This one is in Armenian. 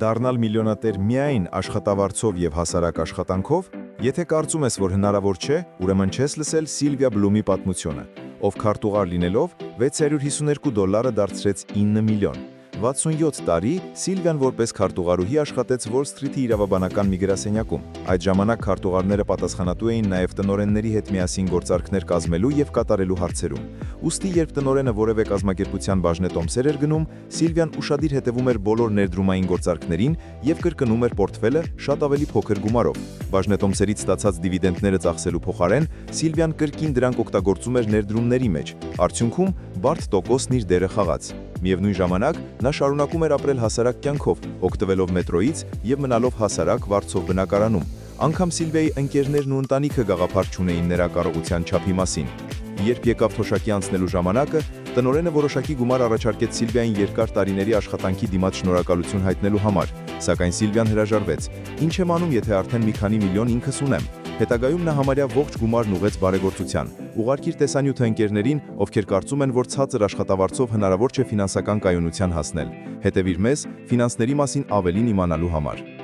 Դառնալ միլիոնատեր միայն աշխատավարձով եւ հասարակ աշխատանքով, եթե կարծում ես, որ հնարավոր չէ, ուրեմն չես լսել Սիլվիա Բլումի պատմությունը, ով քարտուղար լինելով $652 դարձրեց 9 միլիոն։ 67 տարի Սիլվիան որպես քարտուղարուհի աշխատեց Wall Street-ի իրավաբանական մի գրասենյակում։ Այդ ժամանակ քարտուղարները պատասխանատու էին նաև տնօրենների հետ միասին գործարքներ կազմելու եւ կատարելու հարցերում։ Ուստի երբ տնօրենը որևէ կազմակերպության բաժնետոմսեր էր գնում, Սիլվիան ուշադիր հետևում էր բոլոր ներդրումային գործարքներին եւ կրկնում էր պորտֆելը շատ ավելի փոքր գումարով։ Բաժնետոմսերից ստացած դիվիդենդները ծախսելու փոխարեն Սիլվիան կրկին դրանք օգտագործում էր ներդրումների մեջ։ Արդյունքում բարդ տոկոսն իր դերը խաղաց։ Միևնույն ժամանակ նա շարունակում էր ապրել հասարակ կյանքով, օգտվելով մետրոյից եւ մնալով հասարակ վարձով բնակարանում։ Անգամ Սիլվիայի ընկերներն ու ընտանիքը գաղափար չունեին նրա կարողության չափի մասին։ Երբ եկավ թոշակի անցնելու ժամանակը, տնօրենը որոշակի գումար առաջարկեց Սիլվիային երկար տարիների աշխատանքի դիմաց շնորհակալություն հայտնելու համար, սակայն Սիլվիան հրաժարվեց։ Ինչ եմ անում, եթե արդեն մի քանի միլիոն ինքս ունեմ։ Հետագայում նա համարյա ողջ գումարն ուղղեց բարեգործության։ Ուղարկիր տեսանյութը ընկերներին, ովքեր կարծում են, որ ցածր աշխատավարձով հնարավոր չէ ֆինանսական կայունության հասնել։ Հետևիր մեզ ֆինանսների մասին ավելին իմանալու համար։